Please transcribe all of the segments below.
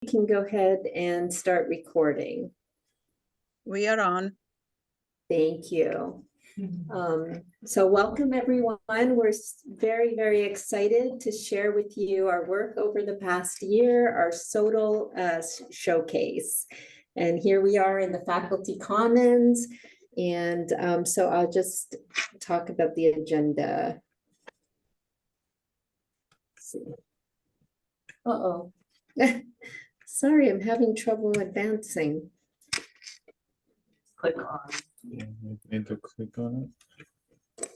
can go ahead and start recording. We are on. Thank you. So welcome everyone. We're very, very excited to share with you our work over the past year, our SOTL showcase. And here we are in the Faculty Commons. And so I'll just talk about the agenda. Let's see. Uh-oh. Sorry, I'm having trouble advancing. Click on. Yeah, you need to click on it.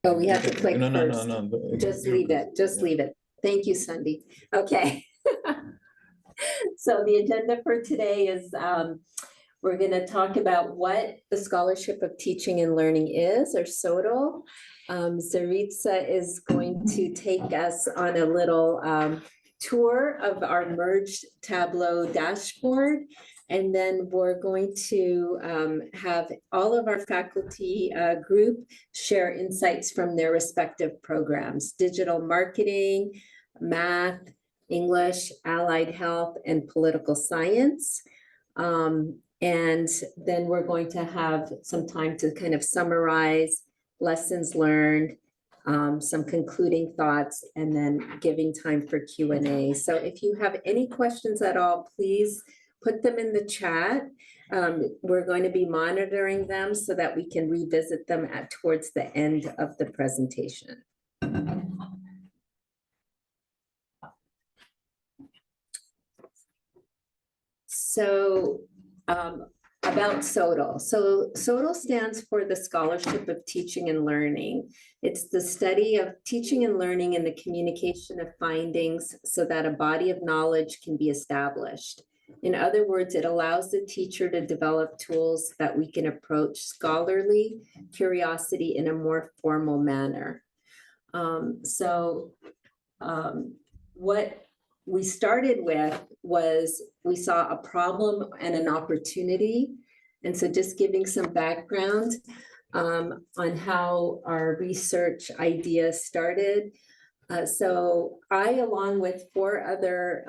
Oh, we have to click No, first. Just leave it. Just leave it. Thank you, Sunday. Okay. So the agenda for today is we're going to talk about what the Scholarship of Teaching and Learning is, or SOTL. Zaritza is going to take us on a little tour of our merged Tableau dashboard. And then we're going to have all of our faculty group share insights from their respective programs: digital marketing, math, English, allied health, and political science. And then we're going to have some time to kind of summarize lessons learned, some concluding thoughts, and then giving time for Q&A. So if you have any questions at all, please put them in the chat. We're going to be monitoring them so that we can revisit them towards the end of the presentation. So about SOTL. So SOTL stands for the Scholarship of Teaching and Learning. It's the study of teaching and learning and the communication of findings so that a body of knowledge can be established. In other words, it allows the teacher to develop tools that we can approach scholarly curiosity in a more formal manner. What we started with was we saw a problem and an opportunity. And so just giving some background on how our research idea started. So I, along with 4 other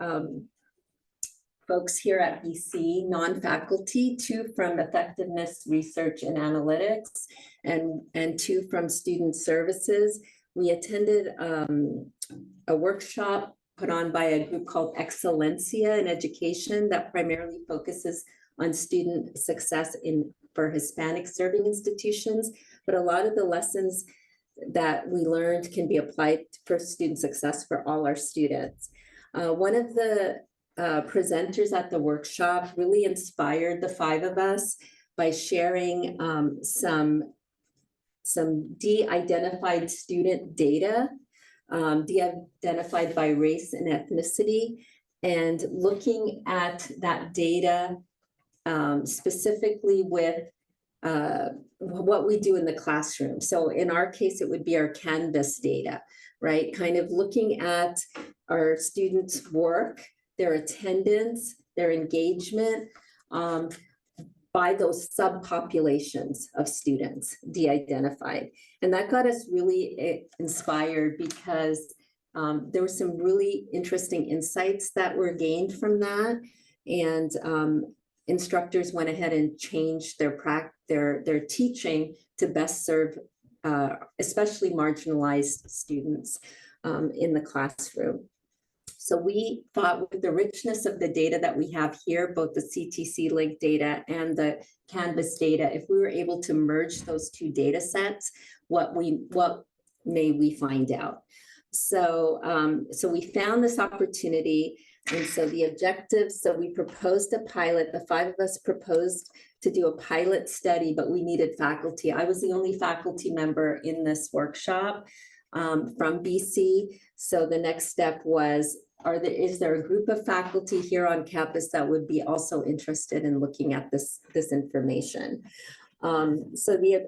folks here at BC, non-faculty, 2 from effectiveness research and analytics, and 2 from student services. We attended a workshop put on by a group called Excellencia in Education that primarily focuses on student success for Hispanic serving institutions. But a lot of the lessons that we learned can be applied for student success for all our students. One of the presenters at the workshop really inspired the 5 of us by sharing some de-identified student data, de-identified by race and ethnicity, and looking at that data specifically with what we do in the classroom. So in our case, it would be our Canvas data, right? Kind of looking at our students' work, their attendance, their engagement by those subpopulations of students, de-identified. And that got us really inspired because there were some really interesting insights that were gained from that. And instructors went ahead and changed their teaching to best serve especially marginalized students in the classroom. So we thought with the richness of the data that we have here, both the ctcLink data and the Canvas data, if we were able to merge those 2 data sets, what may we find out? So, so we found this opportunity. And so the objectives, so we proposed a pilot, the 5 of us proposed to do a pilot study, but we needed faculty. I was the only faculty member in this workshop from BC. So the next step was, is there a group of faculty here on campus that would be also interested in looking at this information? So the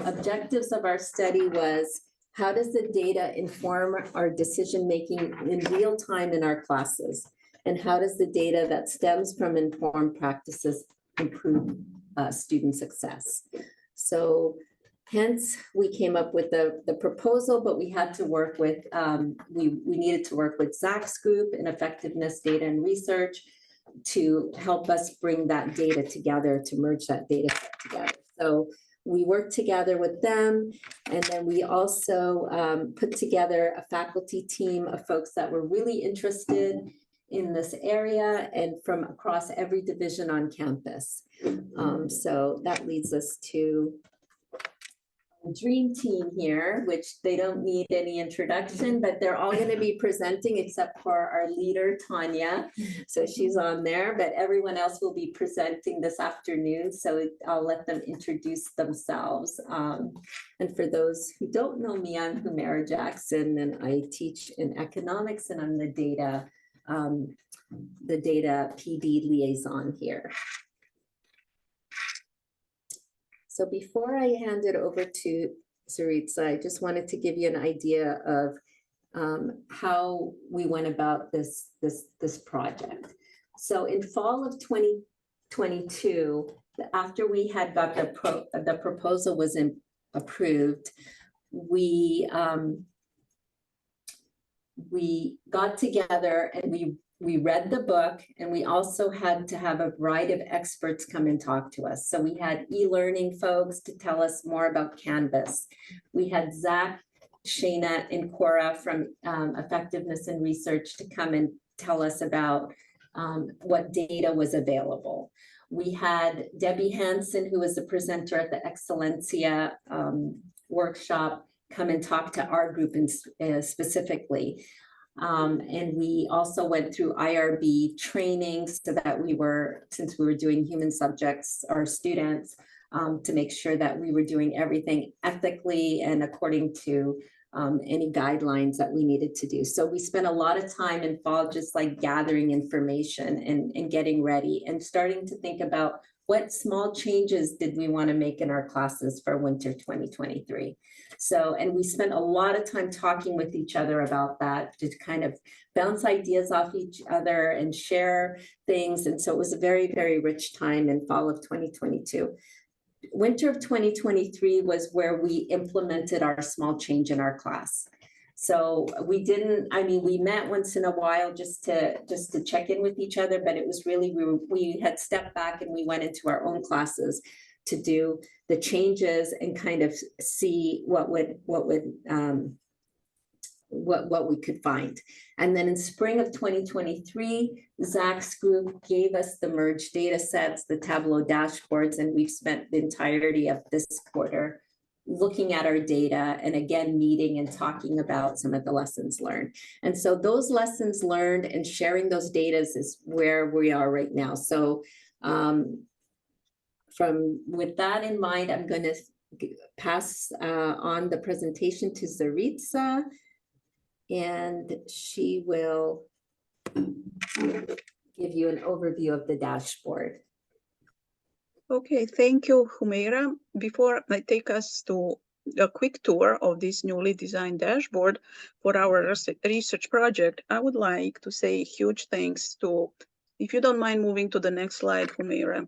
objectives of our study was, how does the data inform our decision-making in real time in our classes? And how does the data that stems from informed practices improve student success? So hence, we came up with the proposal, but we had to work with, we needed to work with Zach's group in effectiveness data and research, to help us bring that data together, to merge that data set together. So we worked together with them, and then we also put together a faculty team of folks that were really interested in this area and from across every division on campus. So that leads us to a dream team here, which they don't need any introduction, but they're all going to be presenting except for our leader, Tanya. So she's on there, but everyone else will be presenting this afternoon. So I'll let them introduce themselves. And for those who don't know me, I'm Humera Jackson, and I teach in economics, and I'm the data PD liaison here. So before I hand it over to Zaritza, I just wanted to give you an idea of how we went about this project. So in fall of 2022, after we had got the proposal was approved, we got together and we read the book, and we also had to have a variety of experts come and talk to us. So we had e-learning folks to tell us more about Canvas. We had Zach, Shana, and Cora from Effectiveness and Research to come and tell us about what data was available. We had Debbie Hansen, who was the presenter at the Excellencia workshop, come and talk to our group specifically. And we also went through IRB training so that since we were doing human subjects, our students, to make sure that we were doing everything ethically and according to any guidelines that we needed to do. So we spent a lot of time in fall just like gathering information and getting ready and starting to think about what small changes did we want to make in our classes for winter 2023. So, and we spent a lot of time talking with each other about that to kind of bounce ideas off each other and share things. And so it was a very, very rich time in fall of 2022. Winter of 2023 was where we implemented our small change in our class. So we met once in a while just to check in with each other, but it was really, we had stepped back and we went into our own classes to do the changes and kind of see what we could find. And then in spring of 2023, Zach's group gave us the merged data sets, the Tableau dashboards, and we've spent the entirety of this quarter looking at our data and again, meeting and talking about some of the lessons learned. And so those lessons learned and sharing those data is where we are right now. So with that in mind, I'm going to pass on the presentation to Zaritza, and she will give you an overview of the dashboard. Okay, thank you, Humera. Before I take us to a quick tour of this newly designed dashboard for our research project, I would like to say huge thanks to, if you don't mind moving to the next slide, Humera,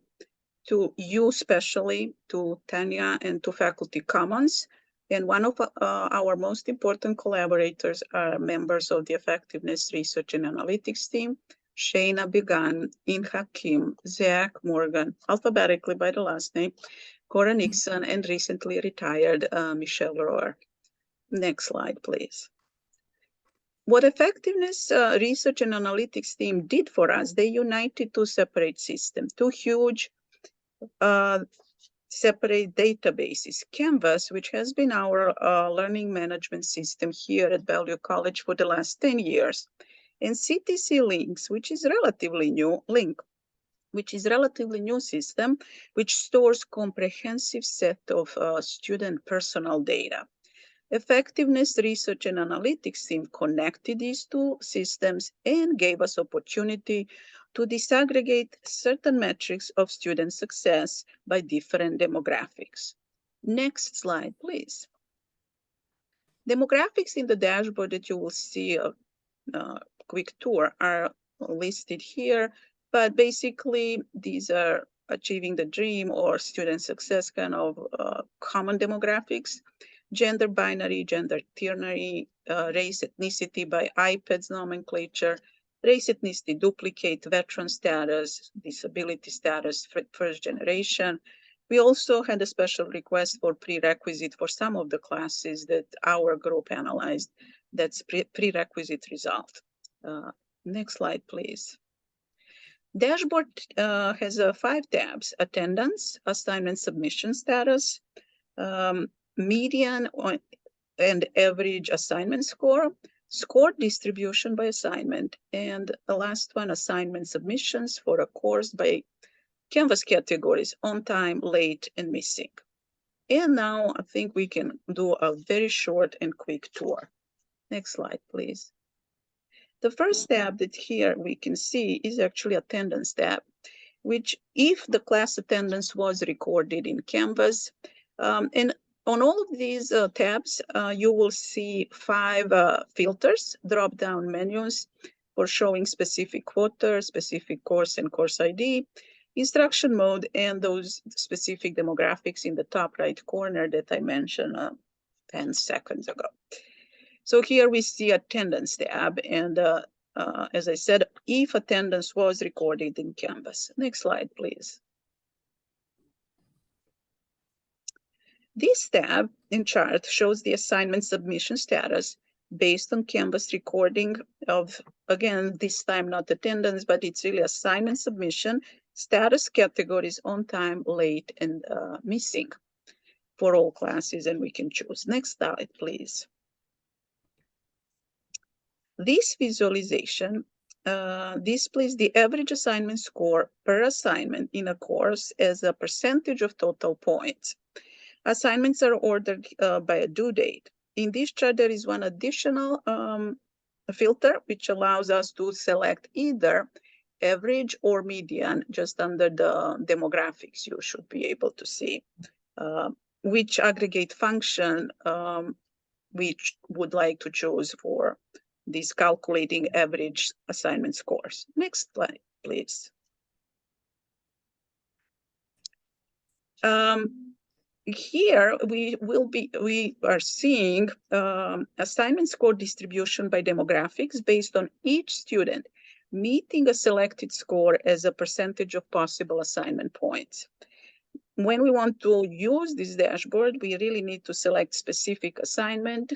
to you especially, to Tanya, and to Faculty Commons. And one of our most important collaborators are members of the Effectiveness Research and Analytics team, Shana Began, Inha Kim, Zach Morgan, alphabetically by the last name, Cora Nixon, and recently retired Michelle Rohr. Next slide, please. What Effectiveness Research and Analytics team did for us, they united two separate systems, two huge separate databases. Canvas, which has been our learning management system here at Bellevue College for the last 10 years, and ctcLink, which is relatively new system, which stores comprehensive set of student personal data. Effectiveness Research and Analytics team connected these two systems and gave us opportunity to disaggregate certain metrics of student success by different demographics. Next slide, please. Demographics in the dashboard that you will see a quick tour are listed here, but basically these are achieving the dream or student success kind of common demographics. Gender binary, gender ternary, race, ethnicity by IPEDS nomenclature, race, ethnicity, duplicate, veteran status, disability status, first generation. We also had a special request for prerequisite for some of the classes that our group analyzed. That's prerequisite result. Next slide, please. Dashboard has 5 tabs: attendance, assignment submission status, median and average assignment score, score distribution by assignment, and the last one, assignment submissions for a course by Canvas categories: on time, late, and missing. And now I think we can do a very short and quick tour. Next slide, please. The first tab that here we can see is actually attendance tab, which if the class attendance was recorded in Canvas, and on all of these tabs, you will see 5 filters, drop-down menus for showing specific quarter, specific course and course ID, instruction mode, and those specific demographics in the top right corner that I mentioned 10 seconds ago. So here we see attendance tab, and as I said, if attendance was recorded in Canvas. Next slide, please. This tab in chart shows the assignment submission status based on Canvas recording of, again, this time not attendance, but it's really assignment submission, status categories: on time, late, and missing for all classes, and we can choose. Next slide, please. This visualization displays the average assignment score per assignment in a course as a percentage of total points. Assignments are ordered by a due date. In this chart, there is one additional filter, which allows us to select either average or median, just under the demographics. You should be able to see which aggregate function which would like to choose for this calculating average assignment scores. Next slide, please. Here we are seeing assignment score distribution by demographics based on each student meeting a selected score as a percentage of possible assignment points. When we want to use this dashboard, we really need to select specific assignment,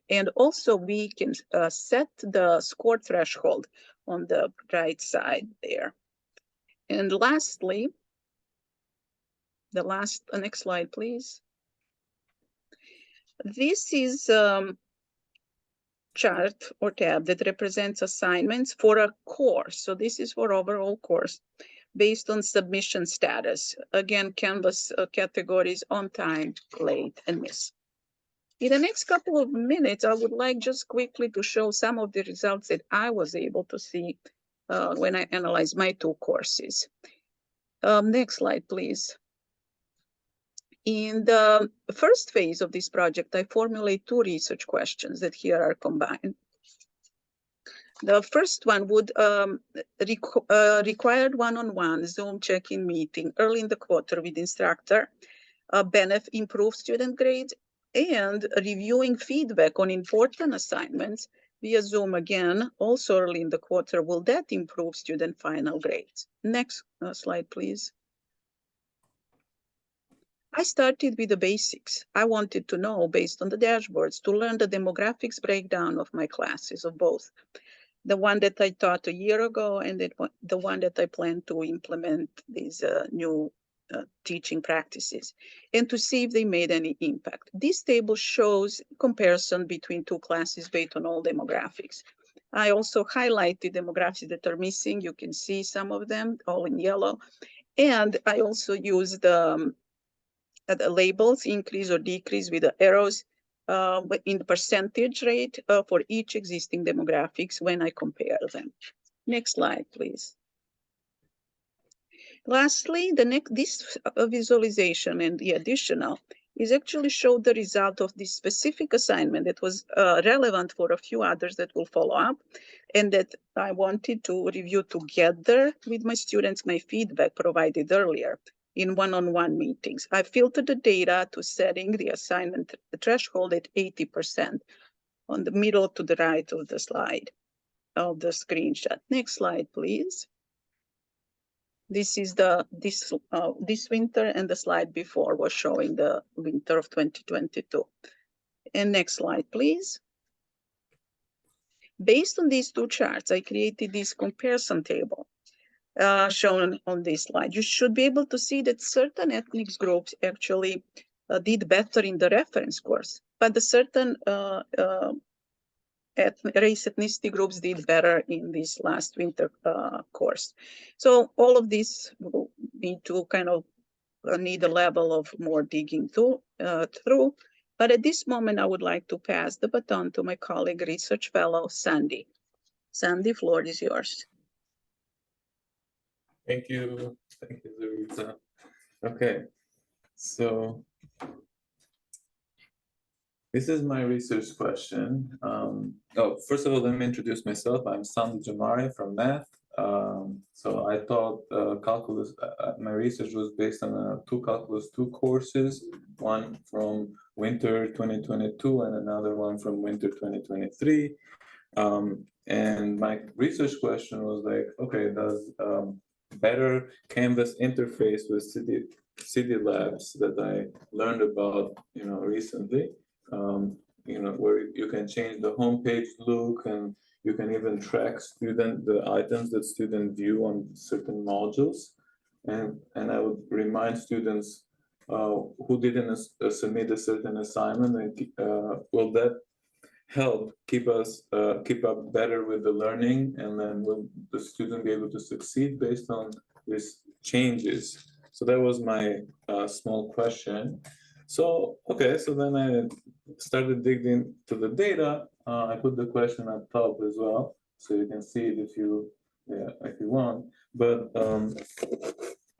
and also we can set the score threshold on the right side there. And lastly, next slide, please. This is chart or tab that represents assignments for a course. So this is for overall course based on submission status. Again, Canvas categories: on time, late, and miss. In the next couple of minutes, I would like just quickly to show some of the results that I was able to see when I analyzed my 2 courses. Next slide, please. In the first phase of this project, I formulate 2 research questions that here are combined. The first one would require one-on-one Zoom check-in meeting early in the quarter with instructor, improve student grades, and reviewing feedback on important assignments via Zoom again, also early in the quarter. Will that improve student final grades? Next slide, please. I started with the basics. I wanted to know, based on the dashboards, to learn the demographics breakdown of my classes, of both the one that I taught a year ago and the one that I plan to implement these new teaching practices, and to see if they made any impact. This table shows comparison between 2 classes based on all demographics. I also highlighted demographics that are missing. You can see some of them all in yellow. And I also used the labels, increase or decrease with the arrows in the percentage rate for each existing demographics when I compare them. Next slide, please. Lastly, this visualization and the additional is actually showed the result of this specific assignment that was relevant for a few others that will follow up, and that I wanted to review together with my students, my feedback provided earlier in one-on-one meetings. I filtered the data to setting the assignment threshold at 80% on the middle to the right of the slide. of the screenshot. Next slide, please. This is this winter, and the slide before was showing the winter of 2022. And next slide, please. Based on these two charts, I created this comparison table shown on this slide. You should be able to see that certain ethnic groups actually did better in the reference course, but the certain race ethnicity groups did better in this last winter course. So all of this will need to kind of need a level of more digging through. But at this moment, I would like to pass the baton to my colleague, research fellow, Sandy. Sandy, floor is yours. Thank you, Zurita. Okay, so this is my research question. First of all, let me introduce myself. I'm Sandy Jamari from math. So I taught calculus. My research was based on two calculus 2 courses, one from winter 2022 and another one from winter 2023. And my research question was like, okay, does better Canvas interface with city labs that I learned about, recently, where you can change the homepage look and you can even track the items that students view on certain modules. And I would remind students who didn't submit a certain assignment, and will that help keep up better with the learning, and then will the student be able to succeed based on these changes? So that was my small question. So then I started digging to the data. I put the question up top as well, so you can see it if you want. But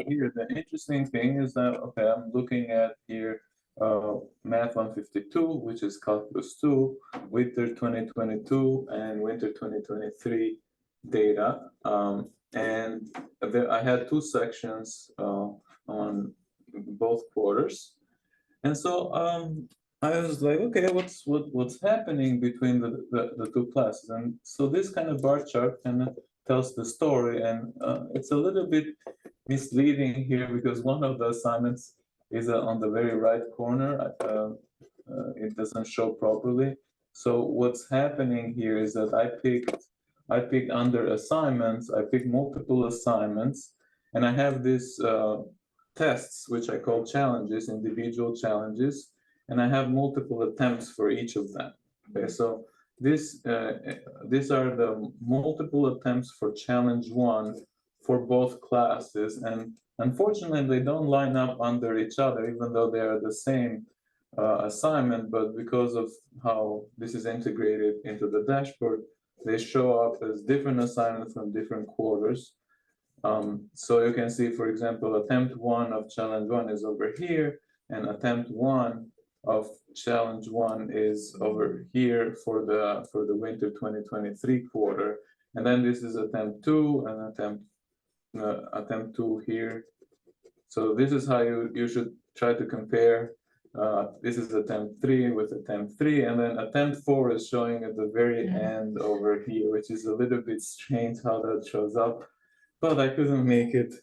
here the interesting thing is that I'm looking at here Math 152, which is Calculus 2, Winter 2022 and Winter 2023 data. And I had two sections on both quarters. And so I was like, okay, what's happening between the two classes? And so this kind of bar chart kind of tells the story, and it's a little bit misleading here because one of the assignments is on the very right corner. It doesn't show properly. So what's happening here is that I picked under assignments, I picked multiple assignments, and I have these tests, which I call challenges, individual challenges, and I have multiple attempts for each of them. Okay, so these are the multiple attempts for challenge 1 for both classes, and unfortunately they don't line up under each other, even though they are the same assignment. But because of how this is integrated into the dashboard, they show up as different assignments from different quarters. So you can see, for example, attempt 1 of challenge 1 is over here, and attempt 1 of challenge 1 is over here for the winter 2023 quarter. And then this is attempt 2 and attempt 2 here. So this is how you should try to compare. This is attempt 3 with attempt 3, and then attempt 4 is showing at the very end over here, which is a little bit strange how that shows up. But I couldn't make it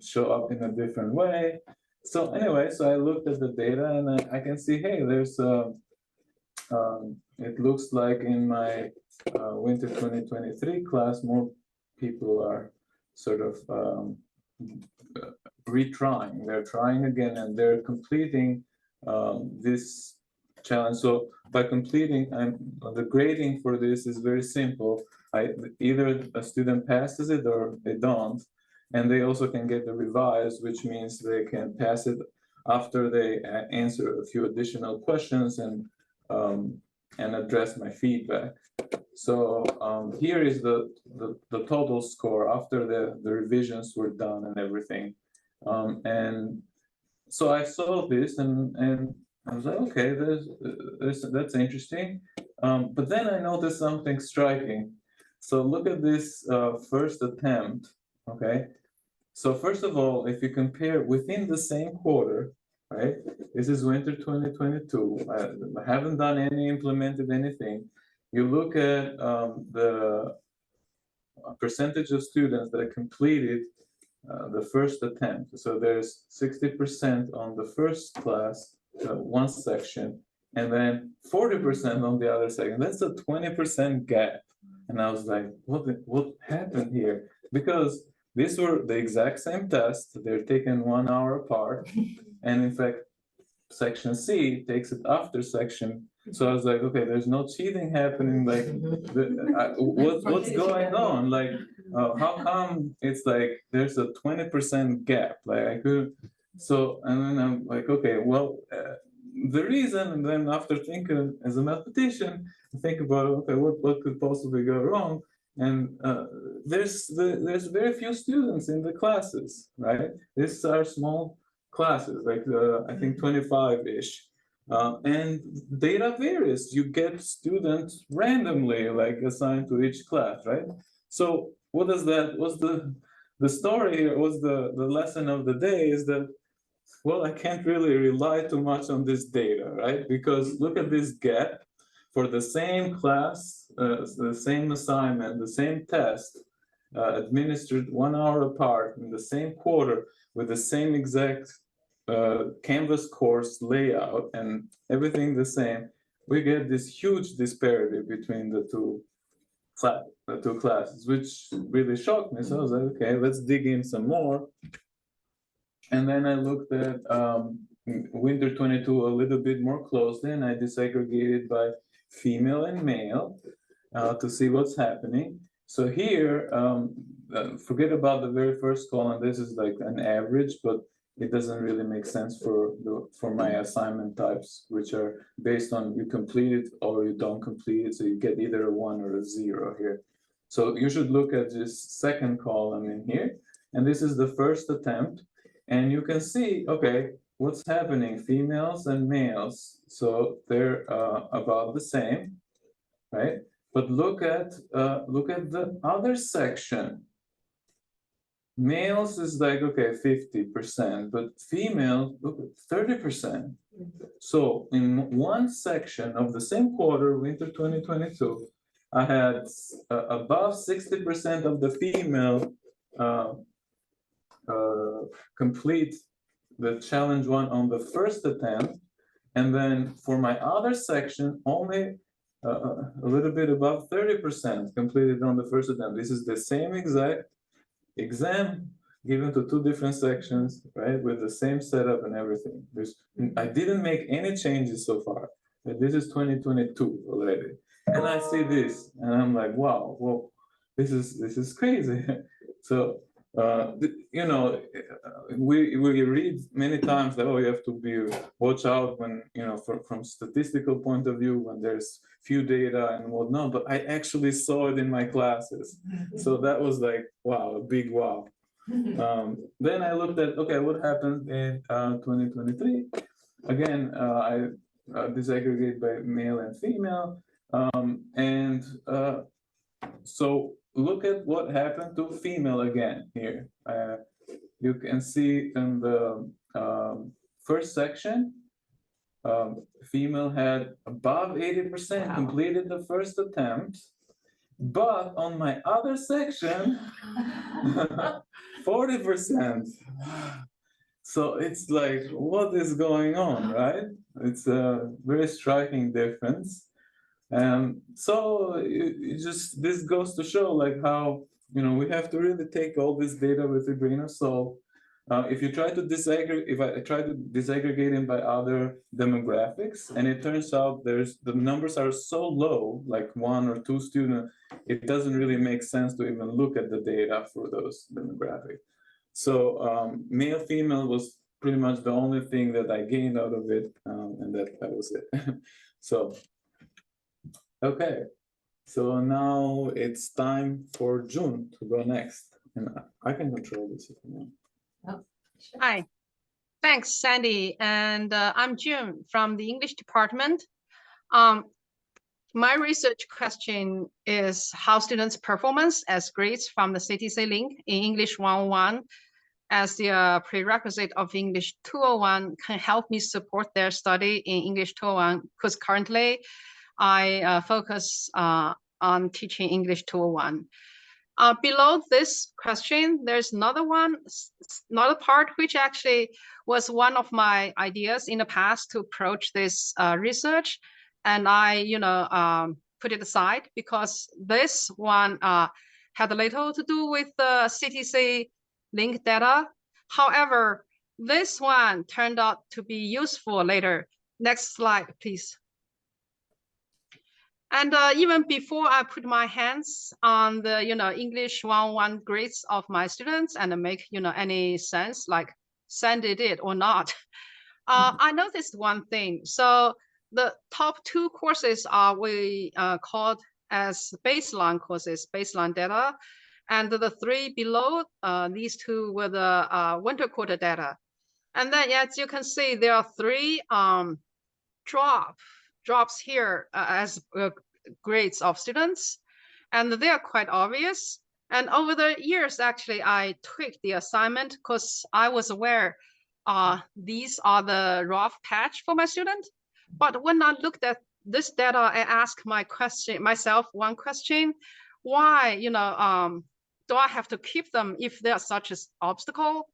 show up in a different way. So anyway, so I looked at the data, and I can see, hey, there's it looks like in my winter 2023 class, more people are sort of retrying. They're trying again, and they're completing this challenge. So by completing, the grading for this is very simple. Either a student passes it or they don't, and they also can get the revised, which means they can pass it after they answer a few additional questions and address my feedback. So here is the total score after the revisions were done and everything. And so I saw this and I was like, okay, that's interesting. But then I noticed something striking. So look at this first attempt, okay? So first of all, if you compare within the same quarter, right? This is winter 2022. I haven't done implemented anything. you look at the percentage of students that completed the first attempt. So there's 60% on the first class, one section, and then 40% on the other section. That's a 20% gap. And I was like, what happened here? Because these were the exact same tests. They're taken 1 hour apart. And in fact, section C takes it after section. So I was like, okay, there's no cheating happening. Like, what's going on? Like, how come it's like there's a 20% gap? Like, I could. So, and then I'm like, okay, well, the reason. And then after thinking as a mathematician, I think about, okay, what could possibly go wrong? And there's very few students in the classes, right? These are small classes, like I think 25-ish. And data varies. You get students randomly, like assigned to each class, right? So what does that, what's the story here, what's the lesson of the day is that, well, I can't really rely too much on this data, right? Because look at this gap. For the same class, the same assignment, the same test, administered 1 hour apart in the same quarter with the same exact Canvas course layout and everything the same, we get this huge disparity between the two classes, which really shocked me. So I was like, okay, let's dig in some more. And then I looked at winter 22 a little bit more closely, and I disaggregated by female and male to see what's happening. So here, forget about the very first column. This is like an average, but it doesn't really make sense for my assignment types, which are based on you complete it or you don't complete it. So you get either a 1 or a 0 here. So you should look at this second column in here. And this is the first attempt. And you can see, okay, what's happening, females and males. So they're about the same, right? But look at the other section. Males is like, okay, 50%, but females, look at 30%. So in one section of the same quarter, winter 2022, I had above 60% of the female complete the challenge 1 on the first attempt. And then for my other section, only a little bit above 30% completed on the first attempt. This is the same exact exam given to 2 different sections, right? With the same setup and everything. I didn't make any changes so far. This is 2022 already. And I see this and I'm like, wow, well, this is crazy. So you know, we read many times that, oh, you have to watch out when, you know, from statistical point of view, when there's few data and whatnot, but I actually saw it in my classes. So that was like, wow, a big wow. Then I looked at, okay, what happened in 2023? Again, I disaggregate by male and female. So look at what happened to female again here. You can see in the first section, female had above 80% completed the first attempt, but on my other section, 40%. So it's like, what is going on, right? It's a very striking difference. So this goes to show like how, you know, we have to really take all this data with a grain of salt. If you try to disaggregate, if I try to disaggregate it by other demographics, and it turns out the numbers are so low, like 1 or 2 students, it doesn't really make sense to even look at the data for those demographics. So male, female was pretty much the only thing that I gained out of it, and that was it. So. Okay, so now it's time for June to go next, and I can control this if you want. Oh, sure. Hi, thanks, Sandy. And I'm June from the English department. My research question is how students' performance as grades from the ctcLink in English 101 as the prerequisite of English 201 can help me support their study in English 201, because currently I focus on teaching English 201. Below this question, there's another one, another part, which actually was one of my ideas in the past to approach this research. And I, put it aside because this one had little to do with the ctcLink data. However, this one turned out to be useful later. Next slide, please. And even before I put my hands on the, English 101 grades of my students and make, any sense, like send it or not, I noticed one thing. So the top 2 courses are we called as baseline courses, baseline data. And the 3 below, these 2 were the winter quarter data. And then, as you can see, there are 3 drops here as grades of students, and they are quite obvious. And over the years, actually, I tweaked the assignment because I was aware these are the rough patch for my student. But when I looked at this data, I asked myself one question: why, do I have to keep them if there's such an obstacle?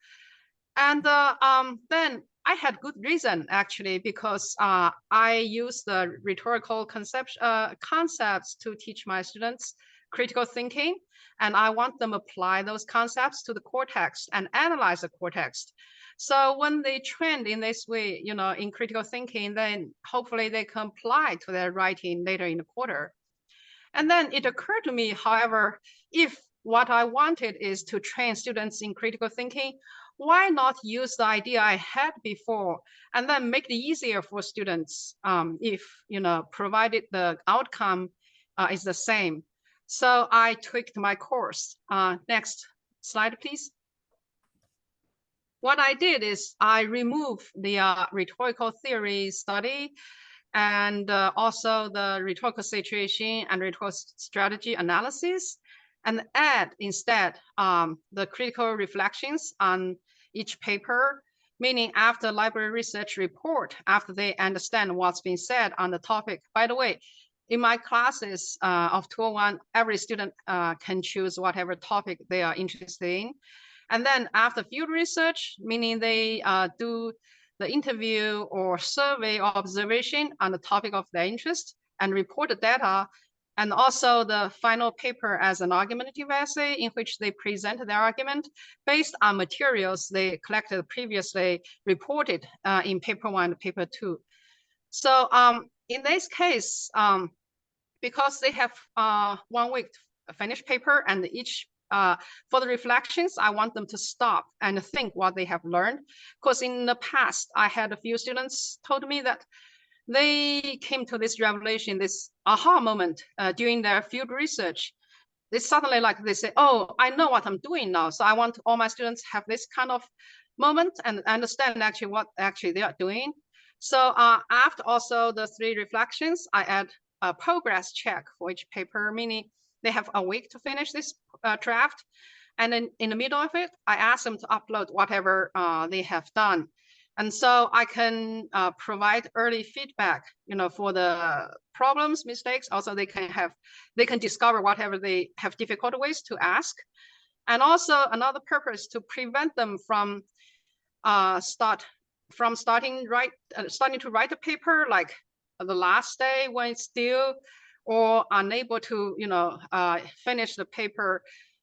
And then I had good reason, actually, because I use the rhetorical concepts to teach my students critical thinking, and I want them to apply those concepts to the core text and analyze the core text. So when they trend in this way, in critical thinking, then hopefully they can apply to their writing later in the quarter. And then it occurred to me, however, if what I wanted is to train students in critical thinking, why not use the idea I had before and then make it easier for students if, provided the outcome is the same. So I tweaked my course. Next slide, please. What I did is I removed the rhetorical theory study and also the rhetorical situation and rhetorical strategy analysis, and add instead the critical reflections on each paper, meaning after library research report, after they understand what's been said on the topic. By the way, in my classes of 201, every student can choose whatever topic they are interested in. And then after field research, meaning they do the interview or survey or observation on the topic of their interest and report the data, and also the final paper as an argumentative essay in which they present their argument based on materials they collected previously reported in paper 1 and paper 2. So in this case, because they have 1 week to finish paper, and each for the reflections, I want them to stop and think what they have learned. Because in the past, I had a few students told me that they came to this revelation, this aha moment during their field research. They suddenly they say, oh, I know what I'm doing now. So I want all my students have this kind of moment and understand actually what actually they are doing. So after also the 3 reflections, I add a progress check for each paper, meaning they have a week to finish this draft. And then in the middle of it, I ask them to upload whatever they have done. And so I can provide early feedback, for the problems, mistakes. Also, they can discover whatever they have difficult ways to ask. And also another purpose to prevent them from starting to write a paper like the last day when it's due, or unable to, finish the paper,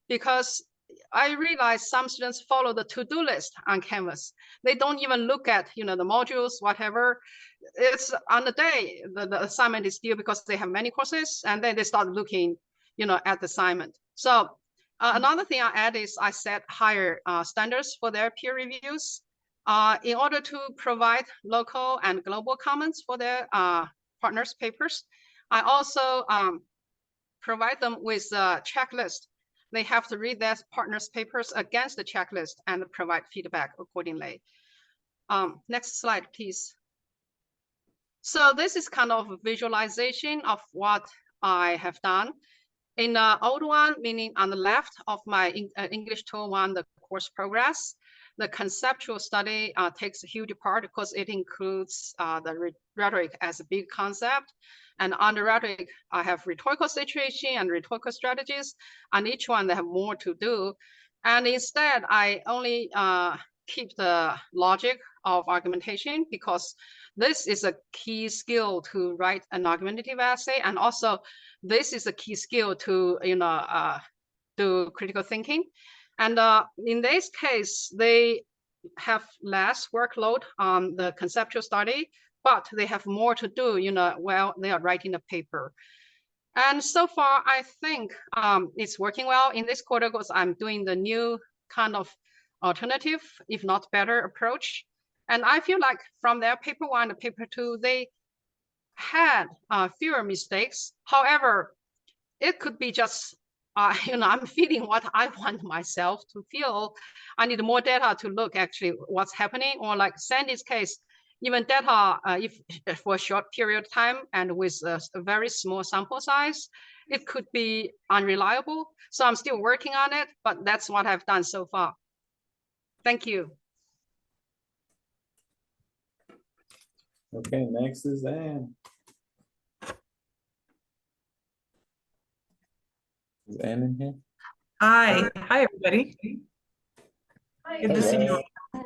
because I realize some students follow the to-do list on Canvas. They don't even look at, the modules, whatever. It's on the day the assignment is due because they have many courses, and then they start looking, at the assignment. So another thing I add is I set higher standards for their peer reviews in order to provide local and global comments for their partners' papers. I also provide them with a checklist. They have to read their partners' papers against the checklist and provide feedback accordingly. Next slide, please. So this is kind of a visualization of what I have done. In the old one, meaning on the left of my English 201, the course progress, the conceptual study takes a huge part because it includes the rhetoric as a big concept. And under rhetoric, I have rhetorical situation and rhetorical strategies, and each one they have more to do. And instead, I only keep the logic of argumentation because this is a key skill to write an argumentative essay, and also this is a key skill to do critical thinking. And in this case, they have less workload on the conceptual study, but they have more to do, while they are writing a paper. And so far, I think it's working well in this quarter because I'm doing the new kind of alternative, if not better approach. And I feel like from their paper 1 to paper 2, they had fewer mistakes. However, it could be just, I'm feeling what I want myself to feel. I need more data to look actually what's happening, or like Sandy's case, even data, if for a short period of time and with a very small sample size, it could be unreliable. So I'm still working on it, but that's what I've done so far. Thank you. Okay, next is Anne. Is Anne in here? Hi, everybody. Good to see you. Hi.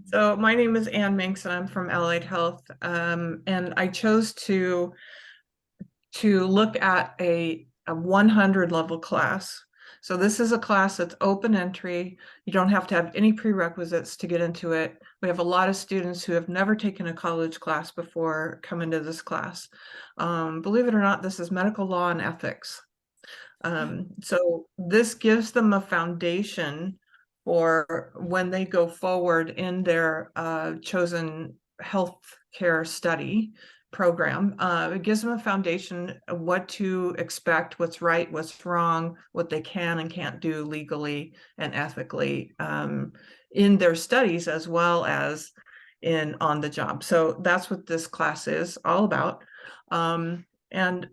So my name is Ann Minks and I'm from Allied Health. And I chose to look at a 100 level class. So this is a class that's open entry. You don't have to have any prerequisites to get into it. We have a lot of students who have never taken a college class before come into this class. Believe it or not, this is medical law and ethics. So this gives them a foundation for when they go forward in their chosen healthcare study program. It gives them a foundation of what to expect, what's right, what's wrong, what they can and can't do legally and ethically in their studies as well as on the job. So that's what this class is all about. And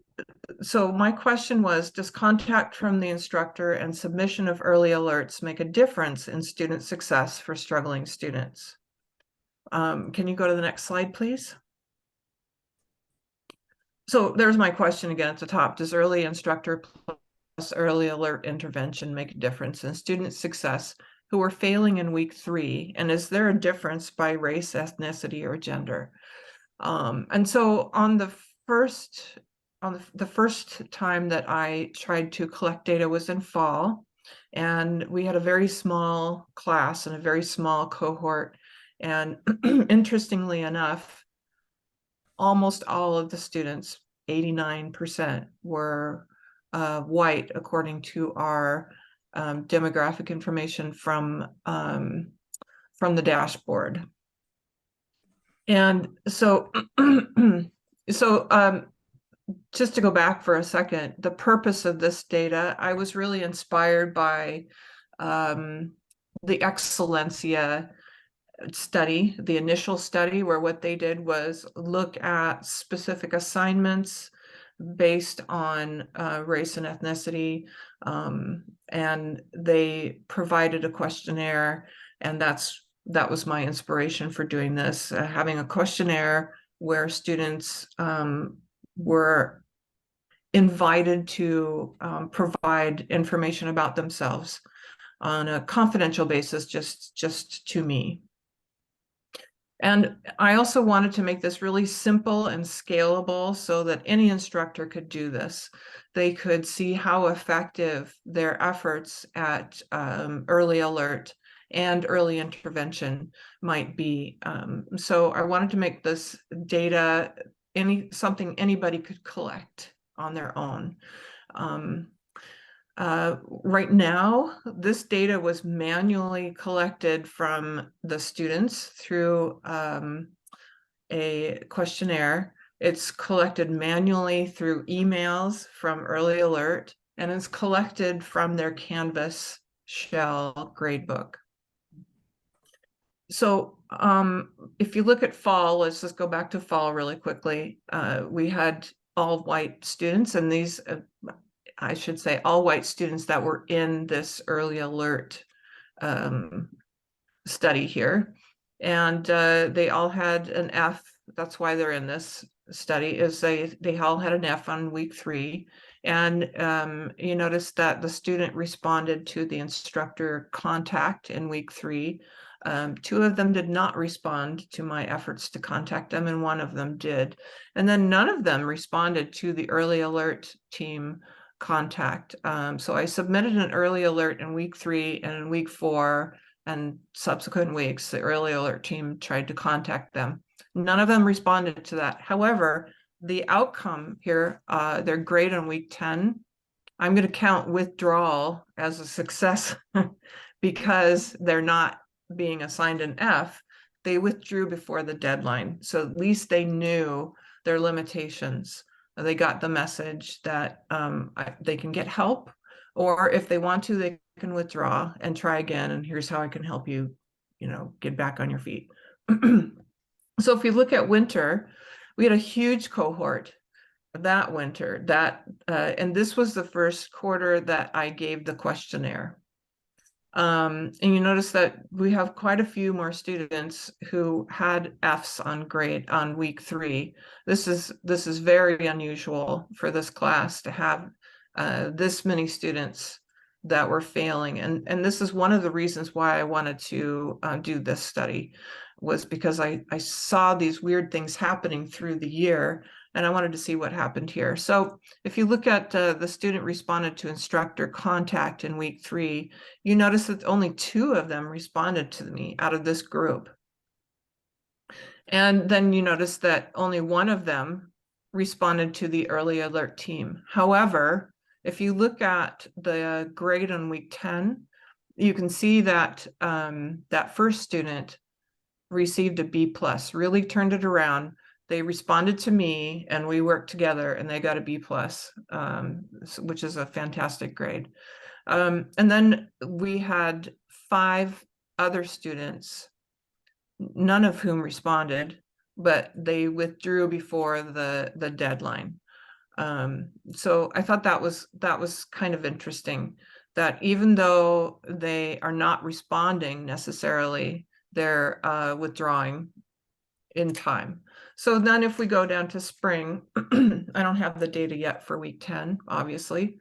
so my question was, does contact from the instructor and submission of early alerts make a difference in student success for struggling students? Can you go to the next slide, please? So there's my question again at the top. Does early instructor plus early alert intervention make a difference in student success who are failing in week 3? And is there a difference by race, ethnicity, or gender? And so on the first time that I tried to collect data was in fall, and we had a very small class and a very small cohort. And interestingly enough, almost all of the students, 89%, were white, according to our demographic information from the dashboard. And so, just to go back for a second, the purpose of this data, I was really inspired by the Excellencia study, the initial study, where what they did was look at specific assignments based on race and ethnicity, and they provided a questionnaire, and that was my inspiration for doing this, having a questionnaire where students were invited to provide information about themselves on a confidential basis, just to me. And I also wanted to make this really simple and scalable so that any instructor could do this. They could see how effective their efforts at early alert and early intervention might be. So I wanted to make this data something anybody could collect on their own. Right now, this data was manually collected from the students through a questionnaire. It's collected manually through emails from Early Alert, and it's collected from their Canvas shell gradebook. So if you look at fall, let's just go back to fall really quickly. We had all white students, and these I should say all white students that were in this early alert study here. And they all had an F. That's why they're in this study, is they all had an F on week 3. And you notice that the student responded to the instructor contact in week 3. 2 of them did not respond to my efforts to contact them, and 1 of them did. And then none of them responded to the early alert team contact. So I submitted an early alert in week 3, and in week 4 and subsequent weeks, the early alert team tried to contact them. None of them responded to that. However, the outcome here, their grade on week 10, I'm going to count withdrawal as a success because they're not being assigned an F. They withdrew before the deadline. So at least they knew their limitations. They got the message that they can get help, or if they want to, they can withdraw and try again. And here's how I can help you, get back on your feet. So if we look at winter, we had a huge cohort that winter, and this was the first quarter that I gave the questionnaire. And you notice that we have quite a few more students who had Fs on week 3. This is very unusual for this class to have this many students that were failing. And this is one of the reasons why I wanted to do this study, was because I saw these weird things happening through the year, and I wanted to see what happened here. So if you look at the student responded to instructor contact in week 3, you notice that only 2 of them responded to me out of this group. And then you notice that only 1 of them responded to the early alert team. However, if you look at the grade on week 10, you can see that that first student received a B+, really turned it around. They responded to me and we worked together and they got a B+, which is a fantastic grade. And then we had 5 other students, none of whom responded, but they withdrew before the deadline. So I thought that was kind of interesting, that even though they are not responding necessarily, they're withdrawing in time. So then if we go down to spring, I don't have the data yet for week 10, obviously.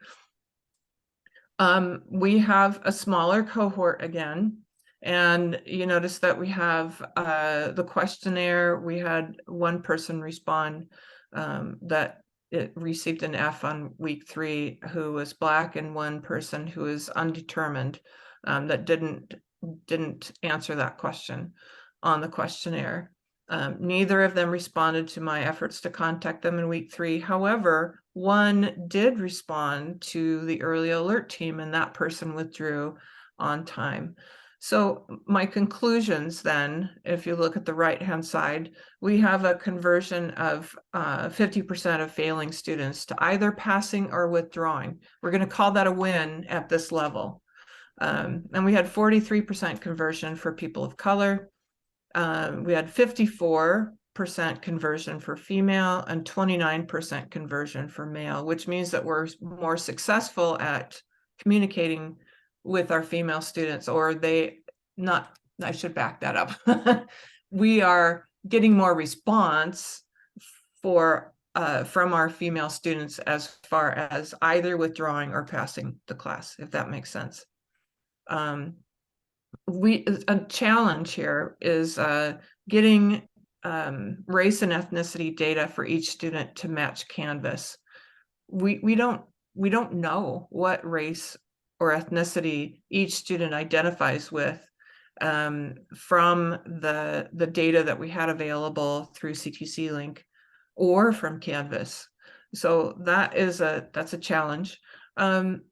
We have a smaller cohort again, and you notice that we have the questionnaire. We had 1 person respond that it received an F on week 3 who was Black, and 1 person who is undetermined that didn't answer that question on the questionnaire. Neither of them responded to my efforts to contact them in week 3. However, 1 did respond to the early alert team, and that person withdrew on time. So my conclusions then, if you look at the right-hand side, we have a conversion of 50% of failing students to either passing or withdrawing. We're going to call that a win at this level. And we had 43% conversion for people of color. We had 54% conversion for female and 29% conversion for male, which means that we're more successful at communicating with our female students, or I should back that up. We are getting more response from our female students as far as either withdrawing or passing the class, if that makes sense. A challenge here is getting race and ethnicity data for each student to match Canvas. We don't know what race or ethnicity each student identifies with from the data that we had available through ctcLink or from Canvas. So that's a challenge. And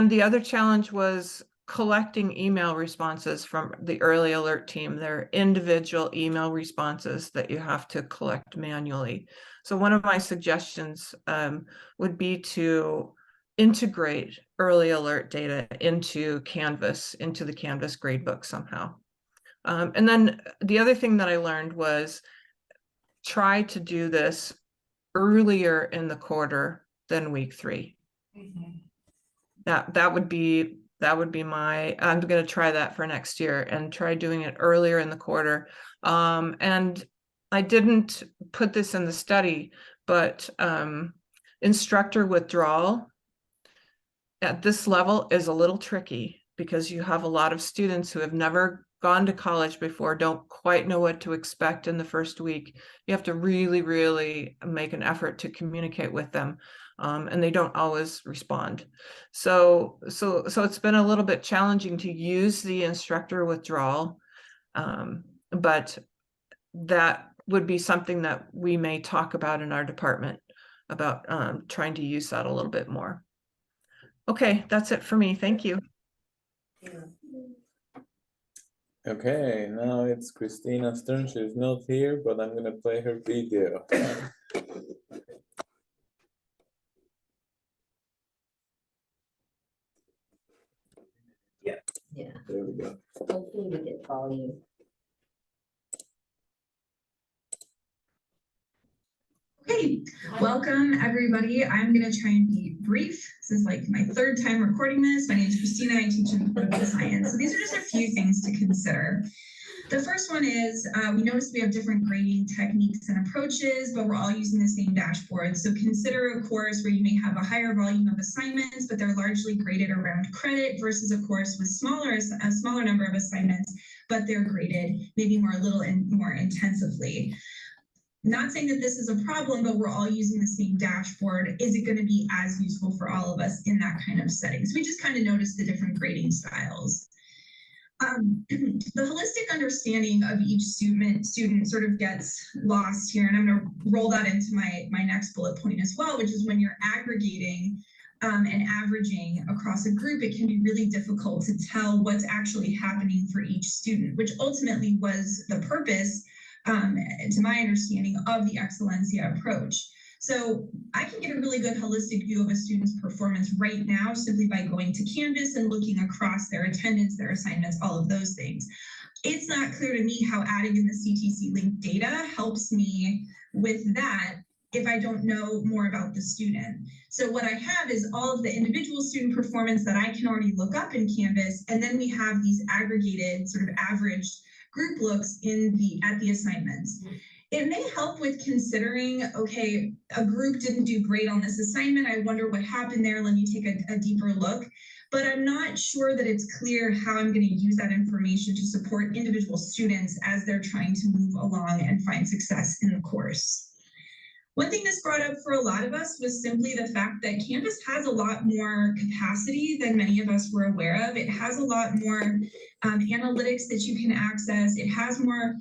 the other challenge was collecting email responses from the early alert team. They're individual email responses that you have to collect manually. So one of my suggestions would be to integrate early alert data into Canvas, into the Canvas gradebook somehow. And then the other thing that I learned was try to do this earlier in the quarter than week 3. That would be That would be I'm going to try that for next year and try doing it earlier in the quarter. And I didn't put this in the study, but instructor withdrawal at this level is a little tricky because you have a lot of students who have never gone to college before, don't quite know what to expect in the first week. You have to really, really make an effort to communicate with them. And they don't always respond. So it's been a little bit challenging to use the instructor withdrawal, but that would be something that we may talk about in our department about trying to use that a little bit more. Okay, that's it for me. Thank you. Okay, now it's Christina's turn. She's not here, but I'm gonna play her video. Yeah. There we go. Hopefully we get volume. Okay, welcome everybody. I'm gonna try and be brief. This is like my third time recording this. My name is Christina, I teach in political science. So these are just a few things to consider. The first one is, we noticed we have different grading techniques and approaches, but we're all using the same dashboard. So consider a course where you may have a higher volume of assignments, but they're largely graded around credit versus a course with a smaller number of assignments, but they're graded maybe a little more intensively. Not saying that this is a problem, but we're all using the same dashboard. Is it going to be as useful for all of us in that kind of setting? So we just kind of noticed the different grading styles. The holistic understanding of each student sort of gets lost here, and I'm going to roll that into my next bullet point as well, which is when you're aggregating and averaging across a group, it can be really difficult to tell what's actually happening for each student, which ultimately was the purpose, to my understanding, of the Excellencia approach. So I can get a really good holistic view of a student's performance right now simply by going to Canvas and looking across their attendance, their assignments, all of those things. It's not clear to me how adding in the ctcLink data helps me with that if I don't know more about the student. So what I have is all of the individual student performance that I can already look up in Canvas, and then we have these aggregated sort of averaged group looks at the assignments. It may help with considering, okay, a group didn't do great on this assignment. I wonder what happened there. Let me take a deeper look. But I'm not sure that it's clear how I'm going to use that information to support individual students as they're trying to move along and find success in the course. One thing this brought up for a lot of us was simply the fact that Canvas has a lot more capacity than many of us were aware of. It has a lot more analytics that you can access. It has more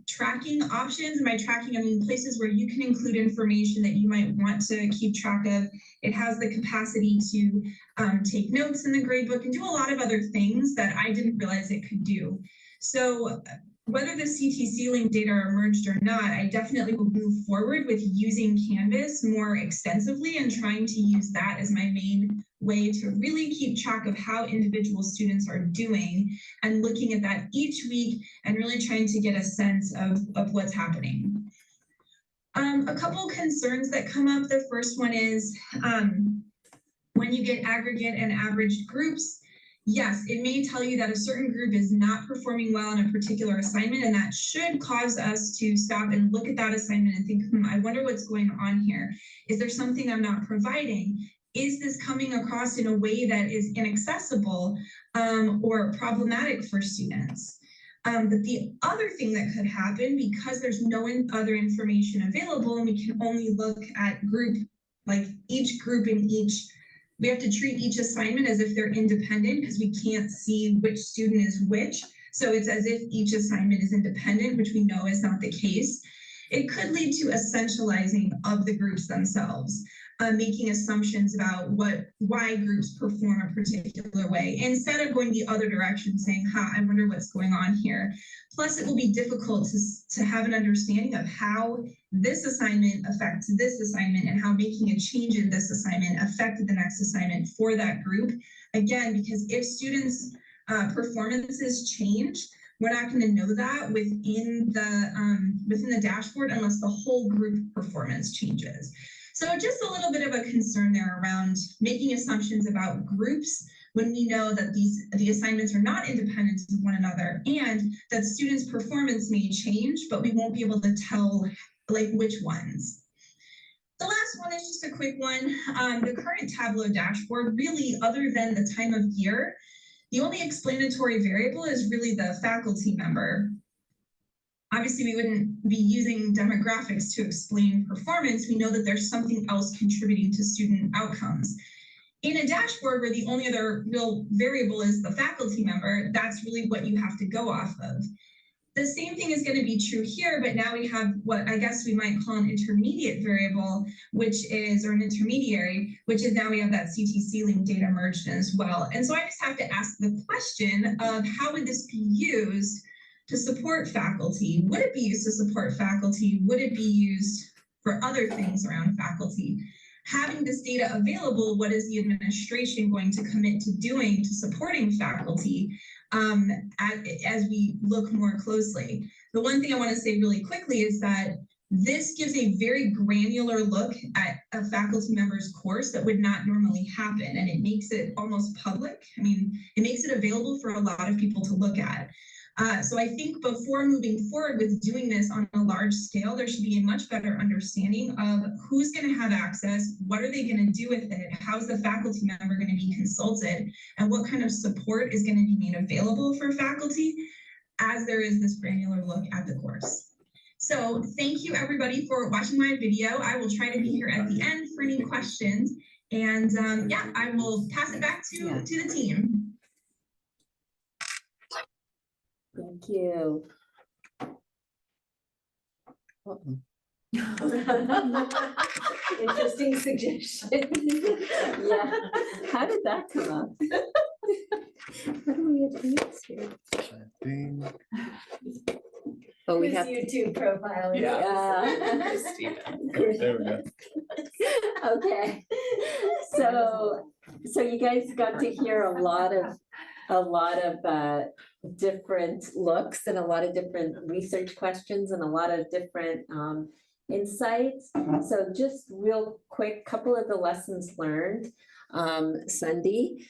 tracking options. And by tracking, I mean places where you can include information that you might want to keep track of. It has the capacity to take notes in the gradebook and do a lot of other things that I didn't realize it could do. So whether the ctcLink data are merged or not, I definitely will move forward with using Canvas more extensively and trying to use that as my main way to really keep track of how individual students are doing and looking at that each week and really trying to get a sense of what's happening. A couple concerns that come up. The first one is when you get aggregate and averaged groups, yes, it may tell you that a certain group is not performing well on a particular assignment, and that should cause us to stop and look at that assignment and think, I wonder what's going on here. Is there something I'm not providing? Is this coming across in a way that is inaccessible or problematic for students? But the other thing that could happen, because there's no other information available and we can only look at each group in each, we have to treat each assignment as if they're independent because we can't see which student is which. So it's as if each assignment is independent, which we know is not the case. It could lead to essentializing of the groups themselves, making assumptions about why groups perform a particular way, instead of going the other direction, saying, I wonder what's going on here. Plus, it will be difficult to have an understanding of how this assignment affects this assignment and how making a change in this assignment affected the next assignment for that group. Again, because if students' performances change, we're not going to know that within the dashboard unless the whole group performance changes. So just a little bit of a concern there around making assumptions about groups when we know that the assignments are not independent of one another, and that students' performance may change, but we won't be able to tell like which ones. The last one is just a quick one. The current Tableau dashboard, really, other than the time of year, the only explanatory variable is really the faculty member. Obviously, we wouldn't be using demographics to explain performance. We know that there's something else contributing to student outcomes. In a dashboard where the only other real variable is the faculty member, that's really what you have to go off of. The same thing is going to be true here, but now we have what I guess we might call an intermediate variable, which is, or an intermediary, which is now we have that ctcLink data merged in as well. And so I just have to ask the question of how would this be used to support faculty? Would it be used to support faculty? Would it be used for other things around faculty? Having this data available, what is the administration going to commit to doing to supporting faculty as we look more closely? The one thing I want to say really quickly is that this gives a very granular look at a faculty member's course that would not normally happen, and it makes it almost public. I mean, it makes it available for a lot of people to look at. So I think before moving forward with doing this on a large scale, there should be a much better understanding of who's going to have access, what are they going to do with it, how's the faculty member going to be consulted, and what kind of support is going to be made available for faculty as there is this granular look at the course. So thank you everybody for watching my video. I will try to be here at the end for any questions. And yeah, I will pass it back to the team. Thank you. Interesting suggestion. Yeah. How did that come up? How do we advance here? I think. Oh, we His have YouTube profile. There we go. Okay. So you guys got to hear a lot of different looks and a lot of different research questions and a lot of different insights. So just real quick, couple of the lessons learned. Sunday,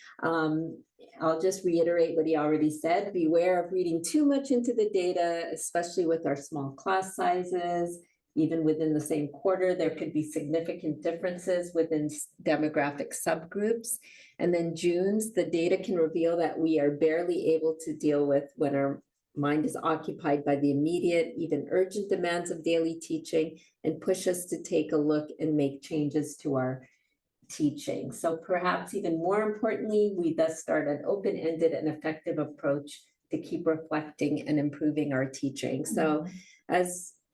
I'll just reiterate what he already said. Beware of reading too much into the data, especially with our small class sizes. Even within the same quarter, there could be significant differences within demographic subgroups. And then June's, the data can reveal that we are barely able to deal with when our mind is occupied by the immediate, even urgent demands of daily teaching, and push us to take a look and make changes to our teaching. So perhaps even more importantly, we thus start an open-ended and effective approach to keep reflecting and improving our teaching. So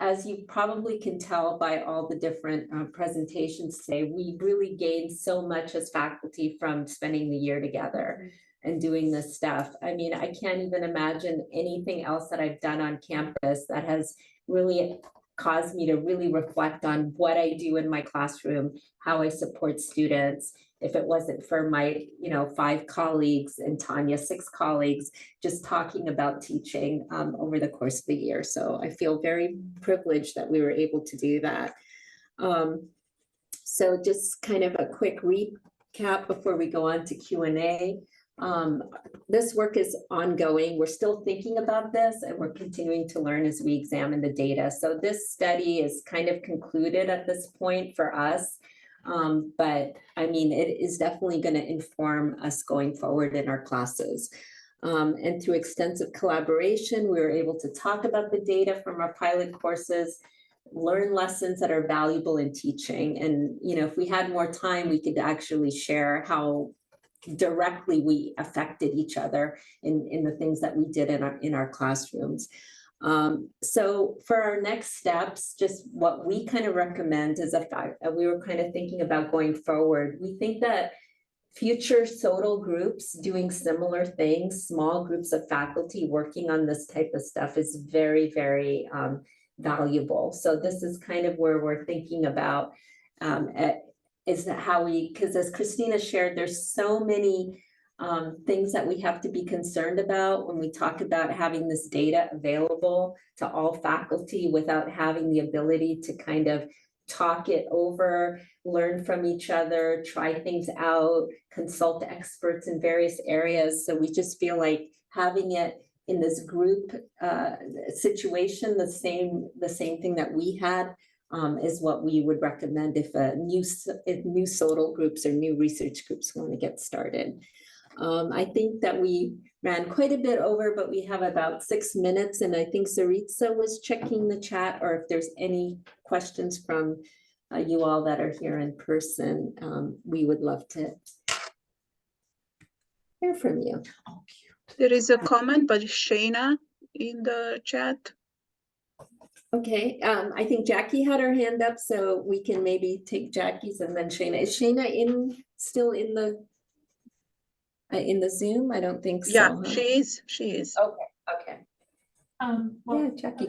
as you probably can tell by all the different presentations today, we really gained so much as faculty from spending the year together and doing this stuff. I mean, I can't even imagine anything else that I've done on campus that has really caused me to really reflect on what I do in my classroom, how I support students. If it wasn't for my, 5 colleagues and Tanya, 6 colleagues, just talking about teaching over the course of the year. So I feel very privileged that we were able to do that. So just kind of a quick recap before we go on to Q&A. This work is ongoing. We're still thinking about this and we're continuing to learn as we examine the data. So this study is kind of concluded at this point for us. But I mean, it is definitely going to inform us going forward in our classes. And through extensive collaboration, we were able to talk about the data from our pilot courses, learn lessons that are valuable in teaching. And, if we had more time, we could actually share how directly we affected each other in the things that we did in our classrooms. So for our next steps, just what we kind of recommend is we were kind of thinking about going forward. We think that future SOTL groups doing similar things, small groups of faculty working on this type of stuff is very, very valuable. So this is kind of where we're thinking about is that how because as Christina shared, there's so many things that we have to be concerned about when we talk about having this data available to all faculty without having the ability to kind of talk it over, learn from each other, try things out, consult experts in various areas. So we just feel like having it in this group situation, the same thing that we had is what we would recommend if new SOTL groups or new research groups want to get started. I think that we ran quite a bit over, but we have about 6 minutes, and I think Saritza was checking the chat, or if there's any questions from you all that are here in person, we would love to hear from you. There is a comment by Shayna in the chat. Okay, I think Jackie had her hand up, so we can maybe take Jackie's and then Shayna. Is Shayna still in the Zoom? I don't think so. Yeah, huh? she is. Okay. Yeah, Jackie,